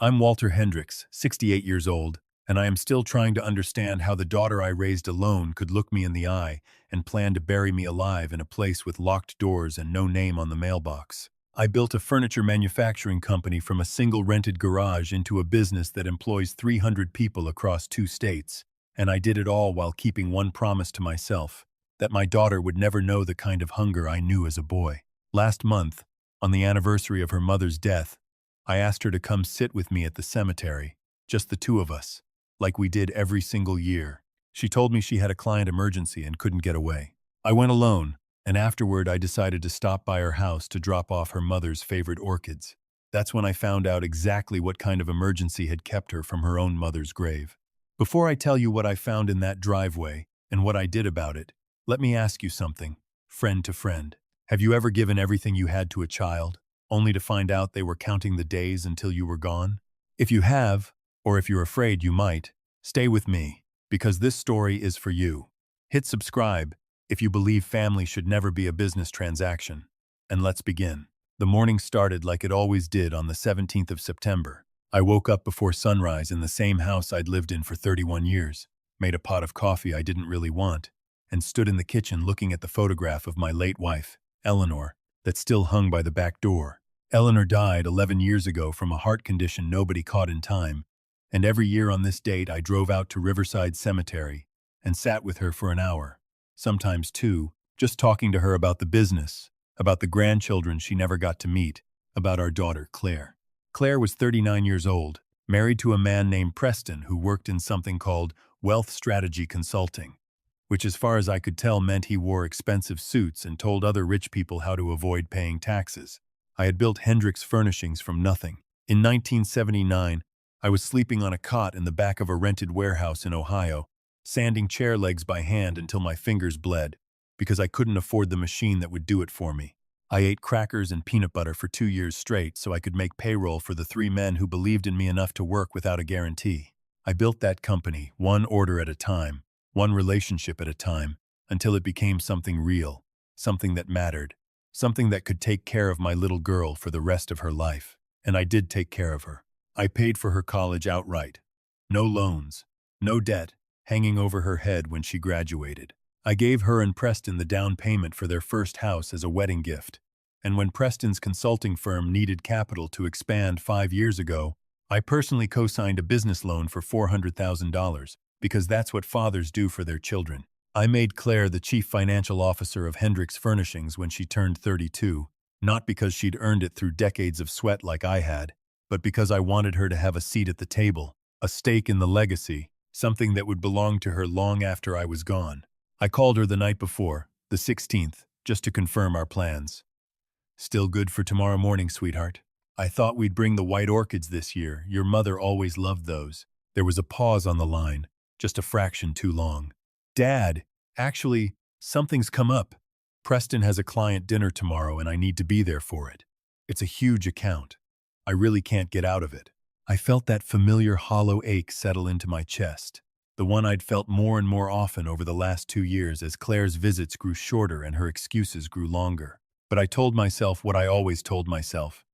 I'm Walter Hendricks, 68 years old, and I am still trying to understand how the daughter I raised alone could look me in the eye and plan to bury me alive in a place with locked doors and no name on the mailbox. I built a furniture manufacturing company from a single rented garage into a business that employs 300 people across 2 states, and I did it all while keeping one promise to myself, that my daughter would never know the kind of hunger I knew as a boy. Last month, on the anniversary of her mother's death, I asked her to come sit with me at the cemetery, just the two of us, like we did every single year. She told me she had a client emergency and couldn't get away. I went alone, and afterward I decided to stop by her house to drop off her mother's favorite orchids. That's when I found out exactly what kind of emergency had kept her from her own mother's grave. Before I tell you what I found in that driveway and what I did about it, let me ask you something, friend to friend. Have you ever given everything you had to a child, only to find out they were counting the days until you were gone? If you have, or if you're afraid you might, stay with me, because this story is for you. Hit subscribe if you believe family should never be a business transaction. And let's begin. The morning started like it always did on the 17th of September. I woke up before sunrise in the same house I'd lived in for 31 years, made a pot of coffee I didn't really want, and stood in the kitchen looking at the photograph of my late wife, Eleanor, that still hung by the back door. Eleanor died 11 years ago from a heart condition nobody caught in time, and every year on this date I drove out to Riverside Cemetery and sat with her for an hour, sometimes 2, just talking to her about the business, about the grandchildren she never got to meet, about our daughter, Claire. Claire was 39 years old, married to a man named Preston who worked in something called Wealth Strategy Consulting, which as far as I could tell meant he wore expensive suits and told other rich people how to avoid paying taxes. I had built Hendricks Furnishings from nothing. In 1979, I was sleeping on a cot in the back of a rented warehouse in Ohio, sanding chair legs by hand until my fingers bled, because I couldn't afford the machine that would do it for me. I ate crackers and peanut butter for 2 years straight so I could make payroll for the 3 men who believed in me enough to work without a guarantee. I built that company, one order at a time, one relationship at a time, until it became something real, something that mattered, something that could take care of my little girl for the rest of her life. And I did take care of her. I paid for her college outright. No loans, no debt, hanging over her head when she graduated. I gave her and Preston the down payment for their first house as a wedding gift. And when Preston's consulting firm needed capital to expand 5 years ago, I personally co-signed a business loan for $400,000, because that's what fathers do for their children. I made Claire the chief financial officer of Hendricks Furnishings when she turned 32, not because she'd earned it through decades of sweat like I had, but because I wanted her to have a seat at the table, a stake in the legacy, something that would belong to her long after I was gone. I called her the night before, the 16th, just to confirm our plans. Still good for tomorrow morning, sweetheart? I thought we'd bring the white orchids this year. Your mother always loved those. There was a pause on the line, just a fraction too long. Dad, actually, something's come up. Preston has a client dinner tomorrow and I need to be there for it. It's a huge account. I really can't get out of it. I felt that familiar hollow ache settle into my chest, the one I'd felt more and more often over the last 2 years as Claire's visits grew shorter and her excuses grew longer. But I told myself what I always told myself.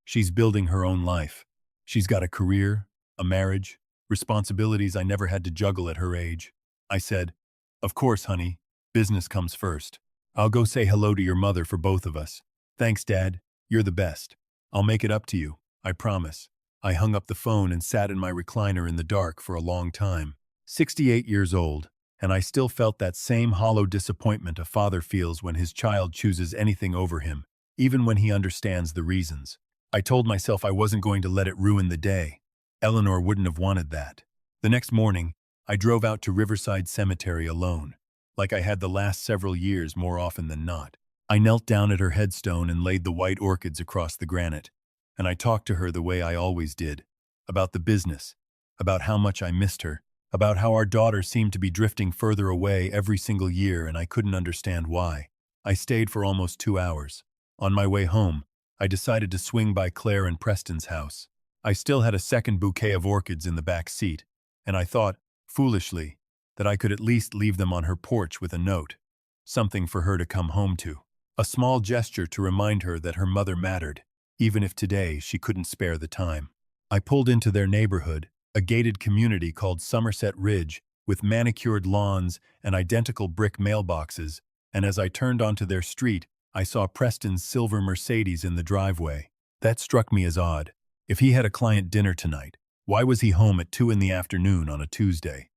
She's building her own life. She's got a career, a marriage, responsibilities I never had to juggle at her age. I said, "Of course, honey, business comes first. I'll go say hello to your mother for both of us. Thanks, Dad. You're the best. I'll make it up to you, I promise." I hung up the phone and sat in my recliner in the dark for a long time. 68 years old, and I still felt that same hollow disappointment a father feels when his child chooses anything over him, even when he understands the reasons. I told myself I wasn't going to let it ruin the day. Eleanor wouldn't have wanted that. The next morning, I drove out to Riverside Cemetery alone, like I had the last several years more often than not. I knelt down at her headstone and laid the white orchids across the granite, and I talked to her the way I always did, about the business, about how much I missed her, about how our daughter seemed to be drifting further away every single year and I couldn't understand why. I stayed for almost 2 hours. On my way home, I decided to swing by Claire and Preston's house. I still had a second bouquet of orchids in the back seat, and I thought, foolishly, that I could at least leave them on her porch with a note, something for her to come home to. A small gesture to remind her that her mother mattered, even if today she couldn't spare the time. I pulled into their neighborhood, a gated community called Somerset Ridge, with manicured lawns and identical brick mailboxes, and as I turned onto their street, I saw Preston's silver Mercedes in the driveway. That struck me as odd. If he had a client dinner tonight, why was he home at 2 in the afternoon on a Tuesday?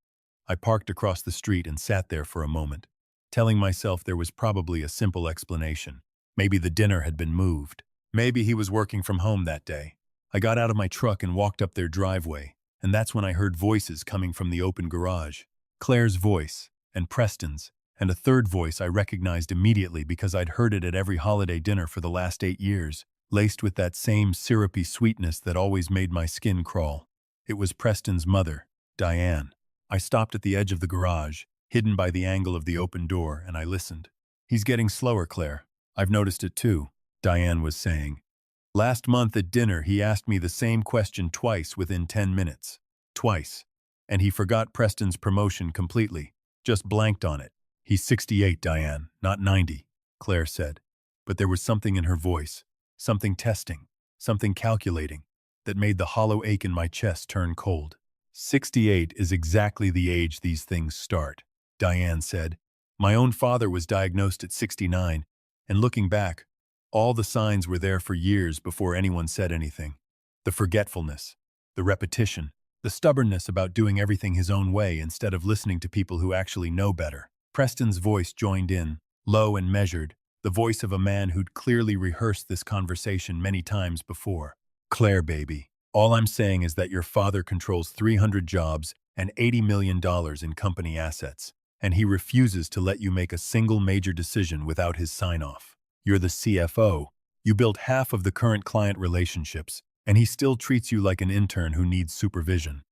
I parked across the street and sat there for a moment, telling myself there was probably a simple explanation. Maybe the dinner had been moved. Maybe he was working from home that day. I got out of my truck and walked up their driveway, and that's when I heard voices coming from the open garage. Claire's voice, and Preston's, and a third voice I recognized immediately because I'd heard it at every holiday dinner for the last 8 years, laced with that same syrupy sweetness that always made my skin crawl. It was Preston's mother, Diane. I stopped at the edge of the garage, hidden by the angle of the open door, and I listened. "He's getting slower, Claire. I've noticed it too," Diane was saying. "Last month at dinner, he asked me the same question twice within 10 minutes. Twice. And he forgot Preston's promotion completely. Just blanked on it. He's 68, Diane, not 90, Claire said. But there was something in her voice, something testing, something calculating, that made the hollow ache in my chest turn cold. 68 is exactly the age these things start, Diane said. My own father was diagnosed at 69, and looking back, all the signs were there for years before anyone said anything. The forgetfulness, the repetition, the stubbornness about doing everything his own way instead of listening to people who actually know better. Preston's voice joined in, low and measured, the voice of a man who'd clearly rehearsed this conversation many times before. "Claire, baby, all I'm saying is that your father controls 300 jobs and $80 million in company assets, and he refuses to let you make a single major decision without his sign-off. You're the CFO. You built half of the current client relationships, and he still treats you like an intern who needs supervision.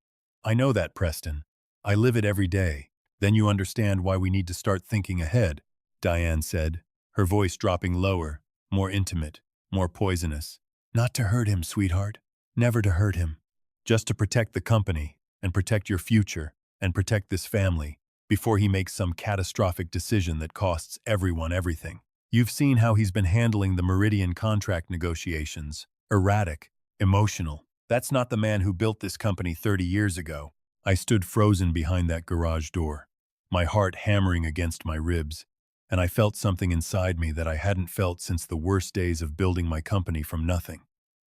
I know that, Preston. I live it every day. Then you understand why we need to start thinking ahead," Diane said, her voice dropping lower, more intimate, more poisonous. "Not to hurt him, sweetheart. Never to hurt him. Just to protect the company, and protect your future, and protect this family, before he makes some catastrophic decision that costs everyone everything. You've seen how he's been handling the Meridian contract negotiations. Erratic, emotional. That's not the man who built this company 30 years ago." I stood frozen behind that garage door, my heart hammering against my ribs, and I felt something inside me that I hadn't felt since the worst days of building my company from nothing.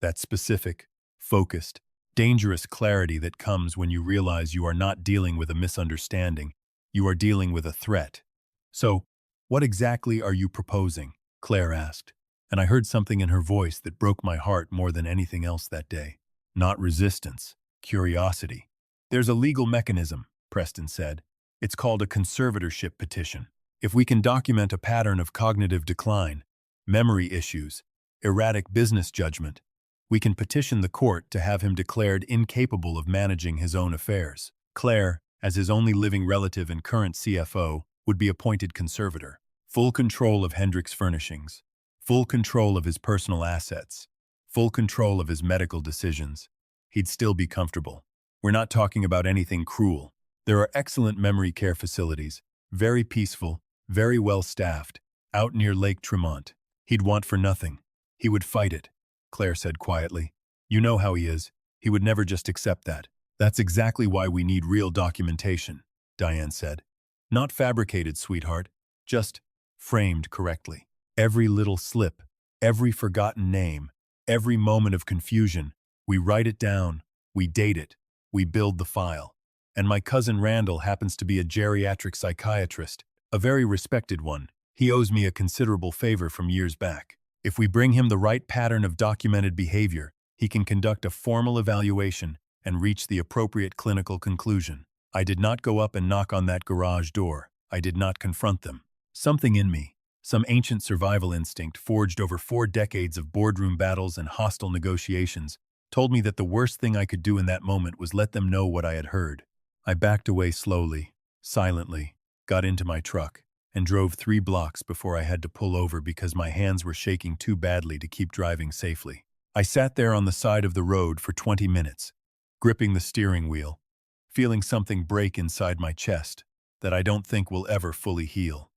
That specific, focused, dangerous clarity that comes when you realize you are not dealing with a misunderstanding, you are dealing with a threat. "So, what exactly are you proposing?" Claire asked, and I heard something in her voice that broke my heart more than anything else that day. Not resistance, curiosity. "There's a legal mechanism," Preston said. "It's called a conservatorship petition. If we can document a pattern of cognitive decline, memory issues, erratic business judgment, we can petition the court to have him declared incapable of managing his own affairs. Claire, as his only living relative and current CFO, would be appointed conservator. Full control of Hendricks Furnishings, full control of his personal assets, full control of his medical decisions. He'd still be comfortable. We're not talking about anything cruel. There are excellent memory care facilities, very peaceful, very well staffed, out near Lake Tremont. He'd want for nothing. He would fight it," Claire said quietly. "You know how he is. He would never just accept that." "That's exactly why we need real documentation," Diane said. "Not fabricated, sweetheart, just framed correctly. Every little slip, every forgotten name, every moment of confusion, we write it down, we date it, we build the file. And my cousin Randall happens to be a geriatric psychiatrist, a very respected one. He owes me a considerable favor from years back. If we bring him the right pattern of documented behavior, he can conduct a formal evaluation and reach the appropriate clinical conclusion." I did not go up and knock on that garage door. I did not confront them. Something in me, some ancient survival instinct forged over 4 decades of boardroom battles and hostile negotiations, told me that the worst thing I could do in that moment was let them know what I had heard. I backed away slowly, silently, got into my truck, and drove 3 blocks before I had to pull over because my hands were shaking too badly to keep driving safely. I sat there on the side of the road for 20 minutes, gripping the steering wheel, feeling something break inside my chest that I don't think will ever fully heal.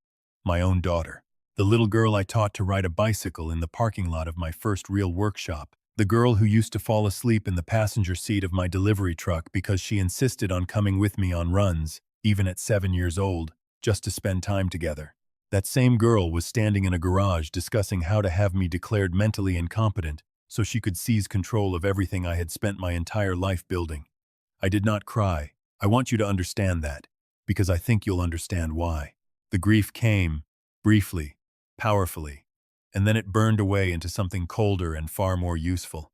My own daughter, the little girl I taught to ride a bicycle in the parking lot of my first real workshop, The girl who used to fall asleep in the passenger seat of my delivery truck because she insisted on coming with me on runs, even at 7 years old, just to spend time together. That same girl was standing in a garage discussing how to have me declared mentally incompetent so she could seize control of everything I had spent my entire life building. I did not cry. I want you to understand that, because I think you'll understand why. The grief came, briefly, powerfully, and then it burned away into something colder and far more useful.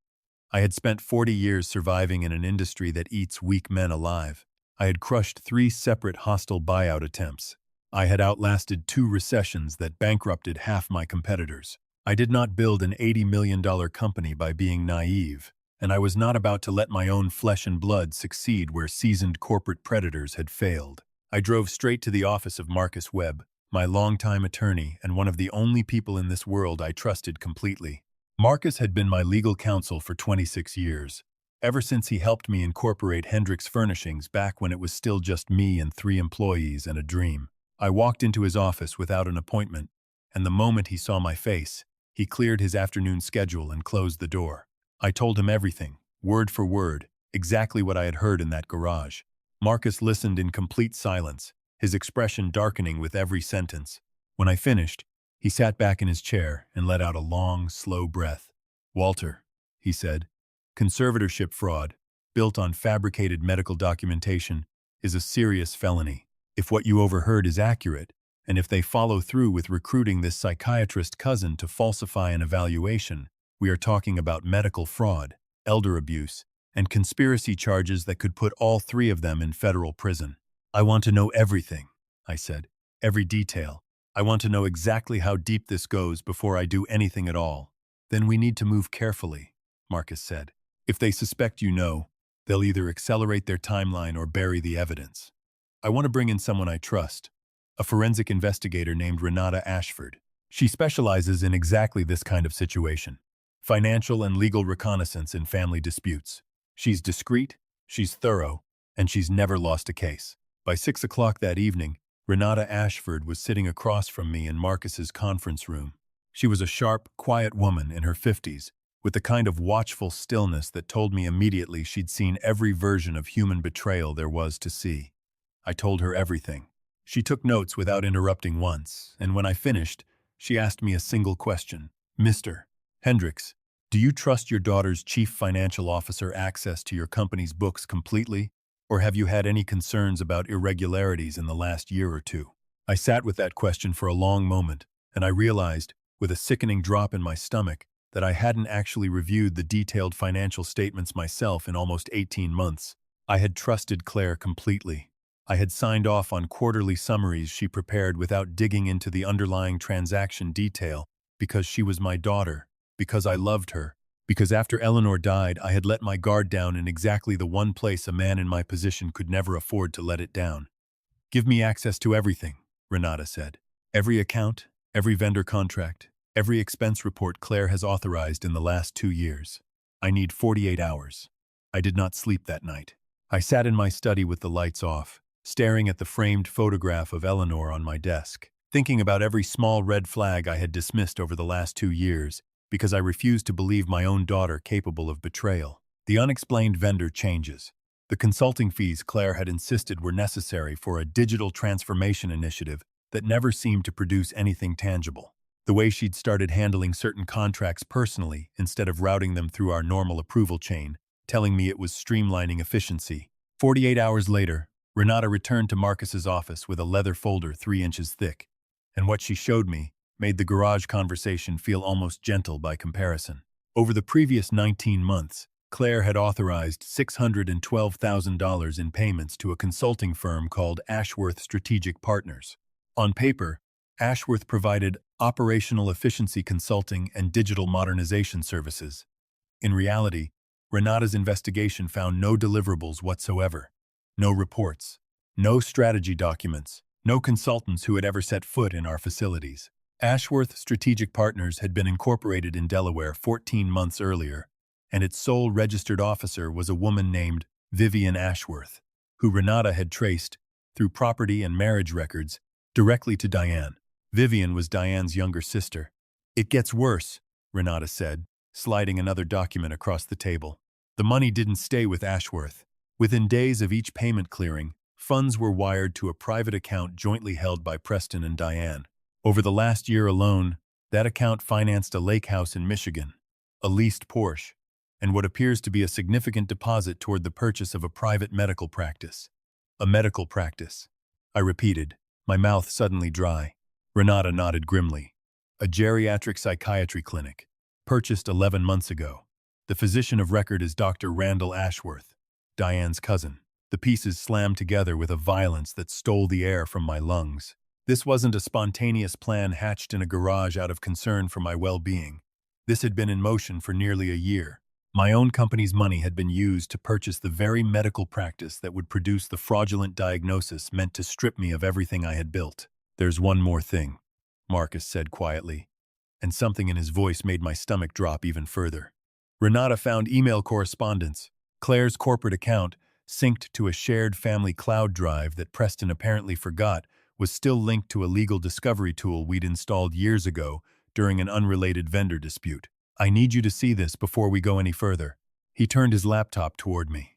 I had spent 40 years surviving in an industry that eats weak men alive. I had crushed 3 separate hostile buyout attempts. I had outlasted 2 recessions that bankrupted half my competitors. I did not build an $80 million company by being naive, and I was not about to let my own flesh and blood succeed where seasoned corporate predators had failed. I drove straight to the office of Marcus Webb, my longtime attorney and one of the only people in this world I trusted completely. Marcus had been my legal counsel for 26 years, ever since he helped me incorporate Hendricks Furnishings back when it was still just me and 3 employees and a dream. I walked into his office without an appointment, and the moment he saw my face, he cleared his afternoon schedule and closed the door. I told him everything, word for word, exactly what I had heard in that garage. Marcus listened in complete silence, his expression darkening with every sentence. When I finished, he sat back in his chair and let out a long, slow breath. "Walter," he said, "conservatorship fraud, built on fabricated medical documentation, is a serious felony. If what you overheard is accurate, and if they follow through with recruiting this psychiatrist cousin to falsify an evaluation, we are talking about medical fraud, elder abuse, and conspiracy charges that could put all 3 of them in federal prison." "I want to know everything," I said. "Every detail. I want to know exactly how deep this goes before I do anything at all." "Then we need to move carefully," Marcus said. "If they suspect you know, they'll either accelerate their timeline or bury the evidence. I want to bring in someone I trust, a forensic investigator named Renata Ashford. She specializes in exactly this kind of situation, financial and legal reconnaissance in family disputes. She's discreet, she's thorough, and she's never lost a case." By 6 o'clock that evening, Renata Ashford was sitting across from me in Marcus's conference room. She was a sharp, quiet woman in her 50s, with the kind of watchful stillness that told me immediately she'd seen every version of human betrayal there was to see. I told her everything. She took notes without interrupting once, and when I finished, she asked me a single question. "Mr. Hendricks, do you trust your daughter's chief financial officer access to your company's books completely? Or have you had any concerns about irregularities in the last year or two?" I sat with that question for a long moment, and I realized, with a sickening drop in my stomach, that I hadn't actually reviewed the detailed financial statements myself in almost 18 months. I had trusted Claire completely. I had signed off on quarterly summaries she prepared without digging into the underlying transaction detail, because she was my daughter, because I loved her, because after Eleanor died, I had let my guard down in exactly the one place a man in my position could never afford to let it down. "Give me access to everything," Renata said. "Every account, every vendor contract, every expense report Claire has authorized in the last 2 years. I need 48 hours. I did not sleep that night. I sat in my study with the lights off, staring at the framed photograph of Eleanor on my desk, thinking about every small red flag I had dismissed over the last 2 years, because I refused to believe my own daughter capable of betrayal. The unexplained vendor changes. The consulting fees Claire had insisted were necessary for a digital transformation initiative that never seemed to produce anything tangible. The way she'd started handling certain contracts personally instead of routing them through our normal approval chain, telling me it was streamlining efficiency. 48 hours later, Renata returned to Marcus's office with a leather folder 3 inches thick, and what she showed me made the garage conversation feel almost gentle by comparison. Over the previous 19 months, Claire had authorized $612,000 in payments to a consulting firm called Ashworth Strategic Partners. On paper, Ashworth provided operational efficiency consulting and digital modernization services. In reality, Renata's investigation found no deliverables whatsoever. No reports, no strategy documents, no consultants who had ever set foot in our facilities. Ashworth Strategic Partners had been incorporated in Delaware 14 months earlier, and its sole registered officer was a woman named Vivian Ashworth, who Renata had traced, through property and marriage records, directly to Diane. Vivian was Diane's younger sister. "It gets worse," Renata said, sliding another document across the table. The money didn't stay with Ashworth. Within days of each payment clearing, funds were wired to a private account jointly held by Preston and Diane. Over the last year alone, that account financed a lake house in Michigan, a leased Porsche, and what appears to be a significant deposit toward the purchase of a private medical practice. A medical practice, I repeated, my mouth suddenly dry. Renata nodded grimly. A geriatric psychiatry clinic, purchased 11 months ago. The physician of record is Dr. Randall Ashworth, Diane's cousin. The pieces slammed together with a violence that stole the air from my lungs. This wasn't a spontaneous plan hatched in a garage out of concern for my well-being. This had been in motion for nearly a year. My own company's money had been used to purchase the very medical practice that would produce the fraudulent diagnosis meant to strip me of everything I had built. "There's one more thing," Marcus said quietly, and something in his voice made my stomach drop even further. Renata found email correspondence. Claire's corporate account, synced to a shared family cloud drive that Preston apparently forgot, was still linked to a legal discovery tool we'd installed years ago during an unrelated vendor dispute. "I need you to see this before we go any further." He turned his laptop toward me.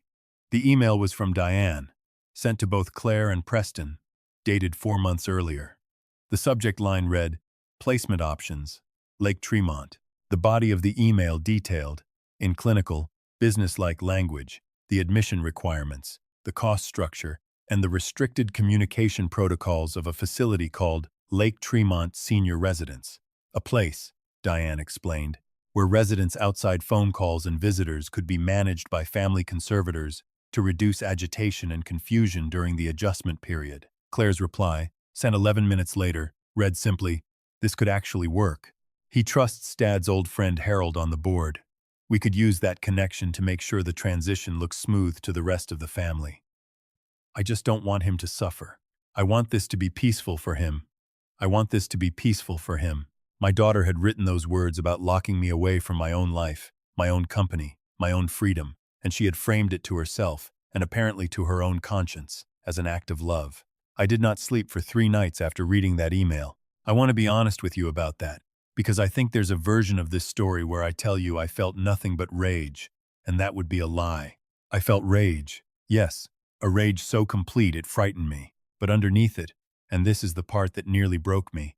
The email was from Diane, sent to both Claire and Preston, dated 4 months earlier. The subject line read, "Placement Options, Lake Tremont." The body of the email detailed, in clinical, business-like language, the admission requirements, the cost structure, and the restricted communication protocols of a facility called Lake Tremont Senior Residence. A place, Diane explained, where residents outside phone calls and visitors could be managed by family conservators to reduce agitation and confusion during the adjustment period. Claire's reply, sent 11 minutes later, read simply, "This could actually work. He trusts Dad's old friend Harold on the board. We could use that connection to make sure the transition looks smooth to the rest of the family. I just don't want him to suffer. I want this to be peaceful for him. I want this to be peaceful for him." My daughter had written those words about locking me away from my own life, my own company, my own freedom, and she had framed it to herself, and apparently to her own conscience, as an act of love. I did not sleep for 3 nights after reading that email. I want to be honest with you about that, because I think there's a version of this story where I tell you I felt nothing but rage, and that would be a lie. I felt rage, yes, a rage so complete it frightened me, but underneath it, and this is the part that nearly broke me,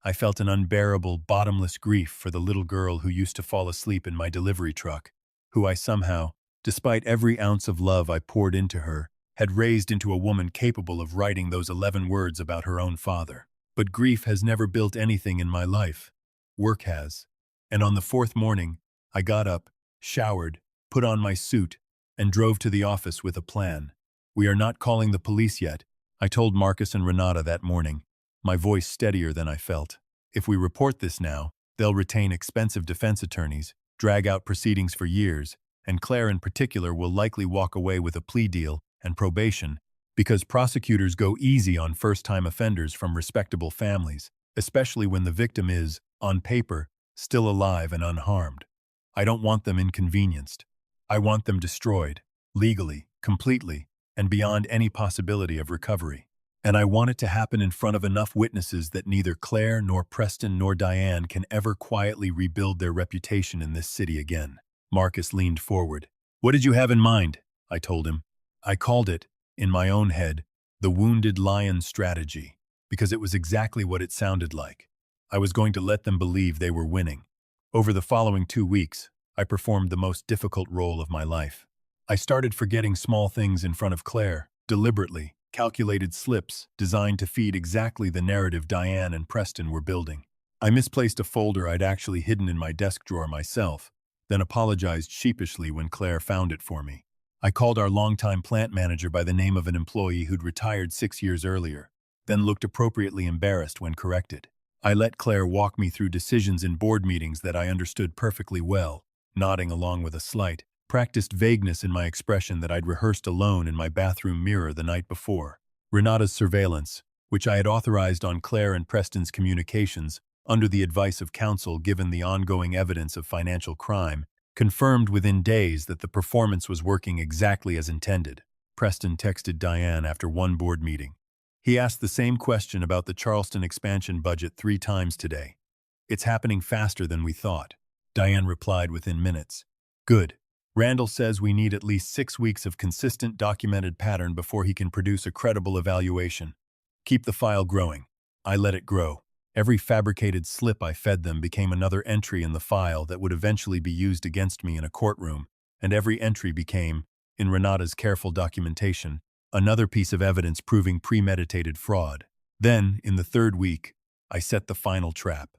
I felt an unbearable, bottomless grief for the little girl who used to fall asleep in my delivery truck, who I somehow, despite every ounce of love I poured into her, had raised into a woman capable of writing those 11 words about her own father. But grief has never built anything in my life. Work has. And on the 4th morning, I got up, showered, put on my suit, and drove to the office with a plan. "We are not calling the police yet," I told Marcus and Renata that morning, my voice steadier than I felt. "If we report this now, they'll retain expensive defense attorneys, drag out proceedings for years, and Claire in particular will likely walk away with a plea deal and probation because prosecutors go easy on first-time offenders from respectable families, especially when the victim is, on paper, still alive and unharmed. I don't want them inconvenienced. I want them destroyed, legally, completely, and beyond any possibility of recovery. And I want it to happen in front of enough witnesses that neither Claire nor Preston nor Diane can ever quietly rebuild their reputation in this city again." Marcus leaned forward. "What did you have in mind?" I told him. I called it, in my own head, the Wounded Lion strategy, because it was exactly what it sounded like. I was going to let them believe they were winning. Over the following 2 weeks, I performed the most difficult role of my life. I started forgetting small things in front of Claire, deliberately, calculated slips designed to feed exactly the narrative Diane and Preston were building. I misplaced a folder I'd actually hidden in my desk drawer myself, then apologized sheepishly when Claire found it for me. I called our longtime plant manager by the name of an employee who'd retired 6 years earlier, then looked appropriately embarrassed when corrected. I let Claire walk me through decisions in board meetings that I understood perfectly well, nodding along with a slight, practiced vagueness in my expression that I'd rehearsed alone in my bathroom mirror the night before. Renata's surveillance, which I had authorized on Claire and Preston's communications under the advice of counsel given the ongoing evidence of financial crime, confirmed within days that the performance was working exactly as intended. Preston texted Diane after one board meeting. He asked the same question about the Charleston expansion budget 3 times today. "It's happening faster than we thought. Diane replied within minutes. Good. Randall says we need at least 6 weeks of consistent documented pattern before he can produce a credible evaluation. Keep the file growing. I let it grow. Every fabricated slip I fed them became another entry in the file that would eventually be used against me in a courtroom, and every entry became, in Renata's careful documentation, another piece of evidence proving premeditated fraud. Then, in the 3rd week, I set the final trap.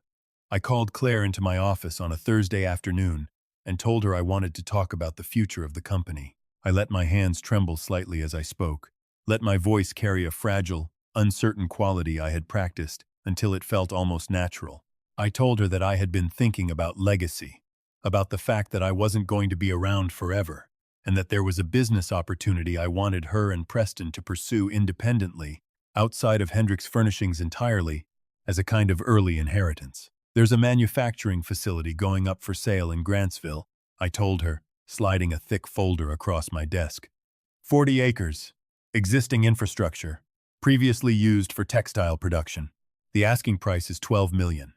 I called Claire into my office on a Thursday afternoon and told her I wanted to talk about the future of the company. I let my hands tremble slightly as I spoke, let my voice carry a fragile, uncertain quality I had practiced until it felt almost natural. I told her that I had been thinking about legacy, about the fact that I wasn't going to be around forever, and that there was a business opportunity I wanted her and Preston to pursue independently, outside of Hendricks Furnishings entirely, as a kind of early inheritance. There's a manufacturing facility going up for sale in Grantsville, I told her, sliding a thick folder across my desk. 40 acres, existing infrastructure, previously used for textile production. The asking price is $12 million.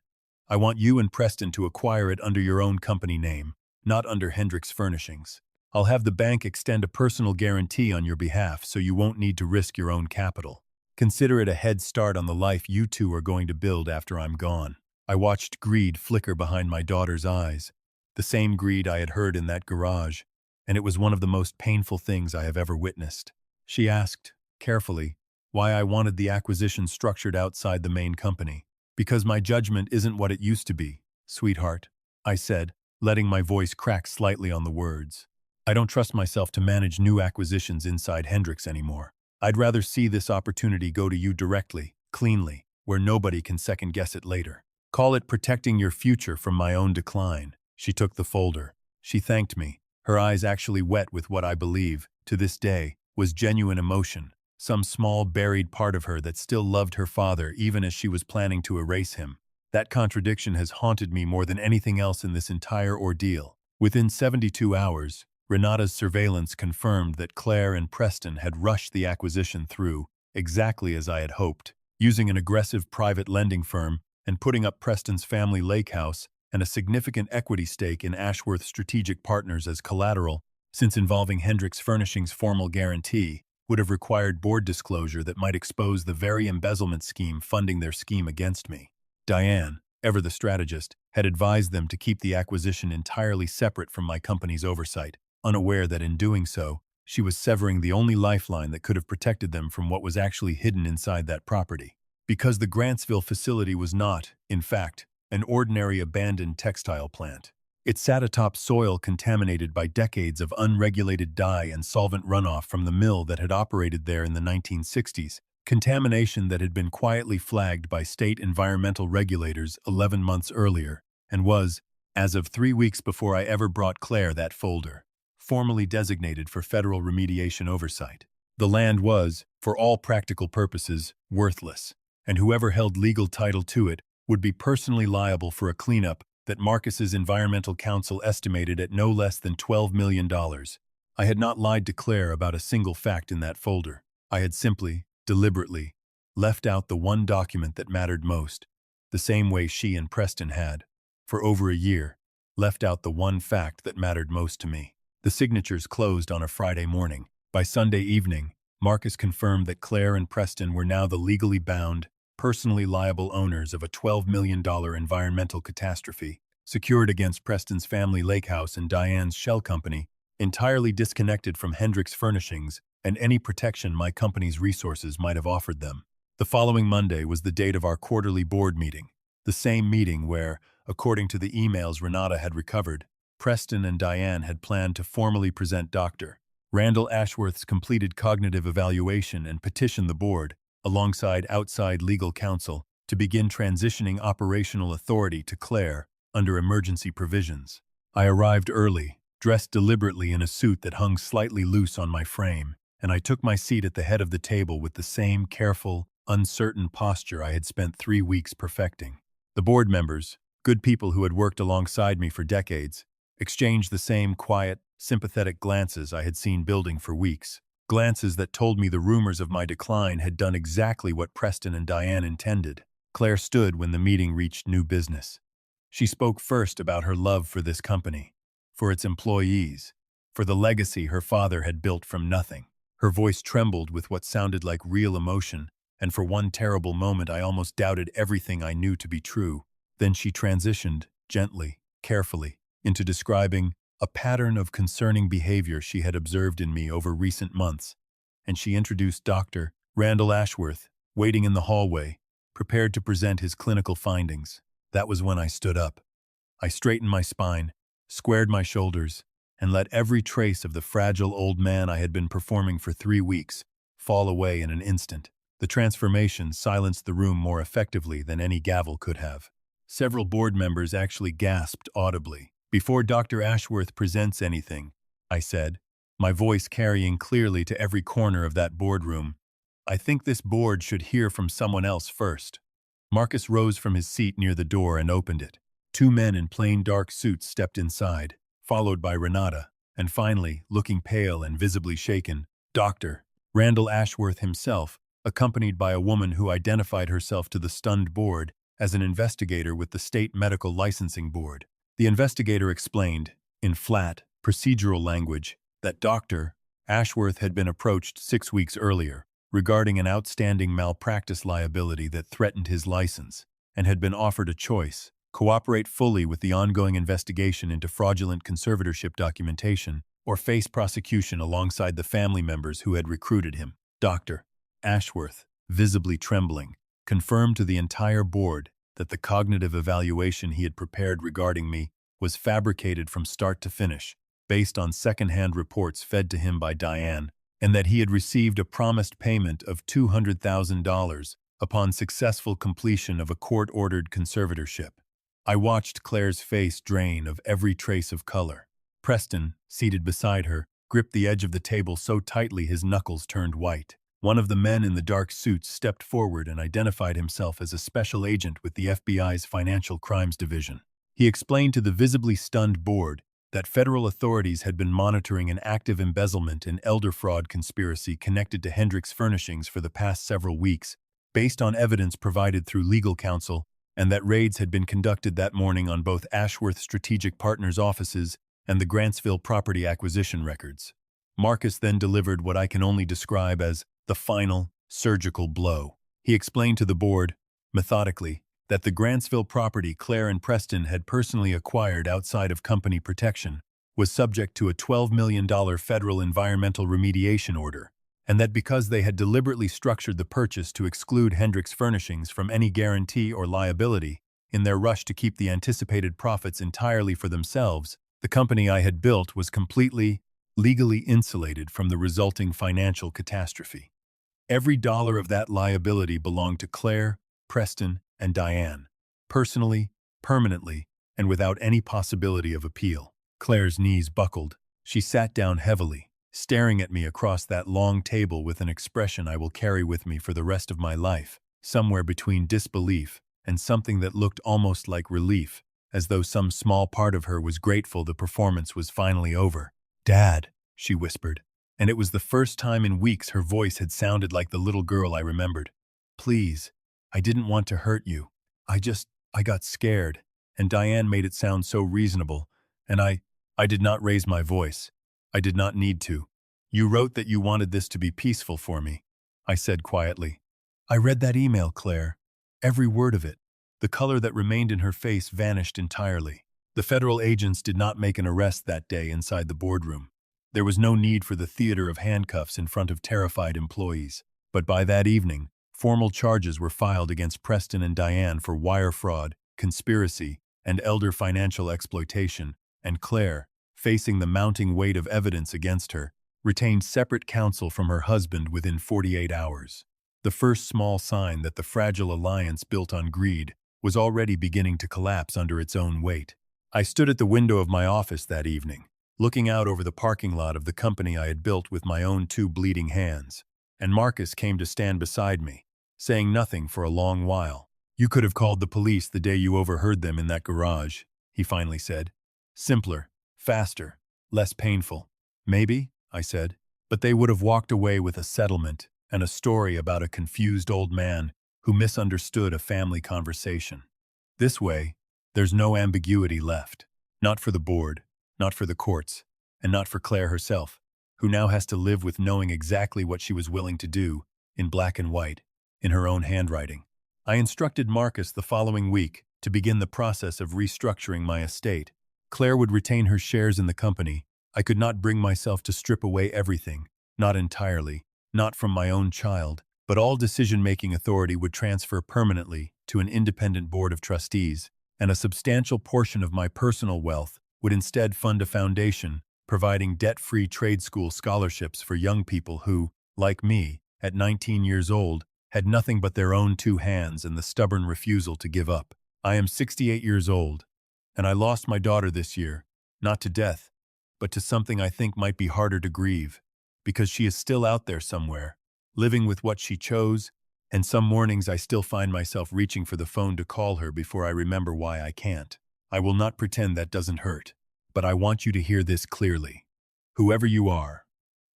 I want you and Preston to acquire it under your own company name, not under Hendricks Furnishings. I'll have the bank extend a personal guarantee on your behalf so you won't need to risk your own capital. Consider it a head start on the life you two are going to build after I'm gone. I watched greed flicker behind my daughter's eyes, the same greed I had heard in that garage, and it was one of the most painful things I have ever witnessed. She asked, carefully, why I wanted the acquisition structured outside the main company. Because my judgment isn't what it used to be, sweetheart, I said, letting my voice crack slightly on the words. I don't trust myself to manage new acquisitions inside Hendricks anymore. I'd rather see this opportunity go to you directly, cleanly, where nobody can second-guess it later. Call it protecting your future from my own decline. She took the folder. She thanked me, her eyes actually wet with what I believe, to this day, was genuine emotion, some small buried part of her that still loved her father even as she was planning to erase him. That contradiction has haunted me more than anything else in this entire ordeal. Within 72 hours, Renata's surveillance confirmed that Claire and Preston had rushed the acquisition through, exactly as I had hoped, using an aggressive private lending firm and putting up Preston's family lake house and a significant equity stake in Ashworth Strategic Partners as collateral, since involving Hendricks Furnishings' formal guarantee would have required board disclosure that might expose the very embezzlement scheme funding their scheme against me. Diane, ever the strategist, had advised them to keep the acquisition entirely separate from my company's oversight, unaware that in doing so, she was severing the only lifeline that could have protected them from what was actually hidden inside that property. Because the Grantsville facility was not, in fact, an ordinary abandoned textile plant. It sat atop soil contaminated by decades of unregulated dye and solvent runoff from the mill that had operated there in the 1960s, contamination that had been quietly flagged by state environmental regulators 11 months earlier, and was, as of 3 weeks before I ever brought Claire that folder, formally designated for federal remediation oversight. The land was, for all practical purposes, worthless, and whoever held legal title to it would be personally liable for a cleanup that Marcus's environmental counsel estimated at no less than $12 million. I had not lied to Claire about a single fact in that folder. I had simply, deliberately, left out the one document that mattered most, the same way she and Preston had, for over a year, left out the one fact that mattered most to me. The signatures closed on a Friday morning. By Sunday evening, Marcus confirmed that Claire and Preston were now the legally bound, personally liable owners of a $12 million environmental catastrophe, secured against Preston's family lake house and Diane's shell company, entirely disconnected from Hendricks Furnishings and any protection my company's resources might have offered them. The following Monday was the date of our quarterly board meeting, the same meeting where, according to the emails Renata had recovered, Preston and Diane had planned to formally present Dr. Randall Ashworth's completed cognitive evaluation and petition the board, alongside outside legal counsel, to begin transitioning operational authority to Claire under emergency provisions. I arrived early, dressed deliberately in a suit that hung slightly loose on my frame, and I took my seat at the head of the table with the same careful, uncertain posture I had spent 3 weeks perfecting. The board members, good people who had worked alongside me for decades, exchanged the same quiet, sympathetic glances I had seen building for weeks. Glances that told me the rumors of my decline had done exactly what Preston and Diane intended. Claire stood when the meeting reached new business. She spoke first about her love for this company, for its employees, for the legacy her father had built from nothing. Her voice trembled with what sounded like real emotion, and for one terrible moment I almost doubted everything I knew to be true. Then she transitioned, gently, carefully, into describing a pattern of concerning behavior she had observed in me over recent months, and she introduced Dr. Randall Ashworth, waiting in the hallway, prepared to present his clinical findings. That was when I stood up. I straightened my spine, squared my shoulders, and let every trace of the fragile old man I had been performing for 3 weeks fall away in an instant. The transformation silenced the room more effectively than any gavel could have. Several board members actually gasped audibly. "Before Dr. Ashworth presents anything," I said, my voice carrying clearly to every corner of that boardroom, "I think this board should hear from someone else first." Marcus rose from his seat near the door and opened it. 2 men in plain dark suits stepped inside, followed by Renata, and finally, looking pale and visibly shaken, Dr. Randall Ashworth himself, accompanied by a woman who identified herself to the stunned board as an investigator with the State Medical Licensing Board. The investigator explained, in flat, procedural language, that Dr. Ashworth had been approached 6 weeks earlier regarding an outstanding malpractice liability that threatened his license, and had been offered a choice: cooperate fully with the ongoing investigation into fraudulent conservatorship documentation, or face prosecution alongside the family members who had recruited him. Dr. Ashworth, visibly trembling, confirmed to the entire board that the cognitive evaluation he had prepared regarding me was fabricated from start to finish, based on second-hand reports fed to him by Diane, and that he had received a promised payment of $200,000 upon successful completion of a court-ordered conservatorship. I watched Claire's face drain of every trace of color. Preston, seated beside her, gripped the edge of the table so tightly his knuckles turned white. One of the men in the dark suits stepped forward and identified himself as a special agent with the FBI's Financial Crimes Division. He explained to the visibly stunned board that federal authorities had been monitoring an active embezzlement and elder fraud conspiracy connected to Hendricks Furnishings for the past several weeks, based on evidence provided through legal counsel, and that raids had been conducted that morning on both Ashworth Strategic Partners offices and the Grantsville property acquisition records. Marcus then delivered what I can only describe as the final, surgical blow. He explained to the board, methodically, that the Grantsville property Claire and Preston had personally acquired outside of company protection was subject to a $12 million federal environmental remediation order, and that because they had deliberately structured the purchase to exclude Hendricks Furnishings from any guarantee or liability, in their rush to keep the anticipated profits entirely for themselves, the company I had built was completely, legally insulated from the resulting financial catastrophe. Every dollar of that liability belonged to Claire, Preston, and Diane, personally, permanently, and without any possibility of appeal. Claire's knees buckled. She sat down heavily, staring at me across that long table with an expression I will carry with me for the rest of my life, somewhere between disbelief and something that looked almost like relief, as though some small part of her was grateful the performance was finally over. "Dad," she whispered, and it was the first time in weeks her voice had sounded like the little girl I remembered. "Please, I didn't want to hurt you. I got scared," and Diane made it sound so reasonable, and I did not raise my voice. I did not need to. "You wrote that you wanted this to be peaceful for me," I said quietly. "I read that email, Claire. Every word of it." The color that remained in her face vanished entirely. The federal agents did not make an arrest that day inside the boardroom. There was no need for the theater of handcuffs in front of terrified employees. But by that evening, formal charges were filed against Preston and Diane for wire fraud, conspiracy, and elder financial exploitation, and Claire, facing the mounting weight of evidence against her, retained separate counsel from her husband within 48 hours. The first small sign that the fragile alliance built on greed was already beginning to collapse under its own weight. I stood at the window of my office that evening, looking out over the parking lot of the company I had built with my own 2 bleeding hands, and Marcus came to stand beside me, saying nothing for a long while. "You could have called the police the day you overheard them in that garage," he finally said. "Simpler, faster, less painful." "Maybe," I said, "but they would have walked away with a settlement and a story about a confused old man who misunderstood a family conversation. This way, There's no ambiguity left. Not for the board, not for the courts, and not for Claire herself, who now has to live with knowing exactly what she was willing to do, in black and white, in her own handwriting. I instructed Marcus the following week to begin the process of restructuring my estate. Claire would retain her shares in the company. I could not bring myself to strip away everything, not entirely, not from my own child, but all decision-making authority would transfer permanently to an independent board of trustees, and a substantial portion of my personal wealth would instead fund a foundation providing debt-free trade school scholarships for young people who, like me, at 19 years old, had nothing but their own two hands and the stubborn refusal to give up. I am 68 years old, and I lost my daughter this year, not to death, but to something I think might be harder to grieve, because she is still out there somewhere, living with what she chose, and some mornings I still find myself reaching for the phone to call her before I remember why I can't. I will not pretend that doesn't hurt, but I want you to hear this clearly. Whoever you are,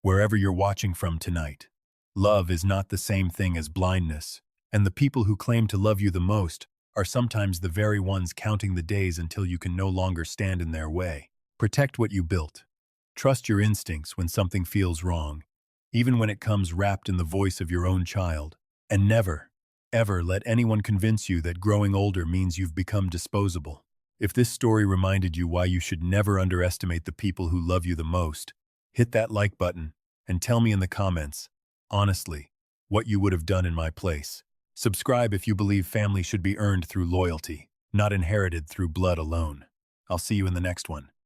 wherever you're watching from tonight, love is not the same thing as blindness, and the people who claim to love you the most are sometimes the very ones counting the days until you can no longer stand in their way. Protect what you built. Trust your instincts when something feels wrong, even when it comes wrapped in the voice of your own child. And never, ever let anyone convince you that growing older means you've become disposable. If this story reminded you why you should never underestimate the people who love you the most, hit that like button and tell me in the comments, honestly, what you would have done in my place. Subscribe if you believe family should be earned through loyalty, not inherited through blood alone. I'll see you in the next one.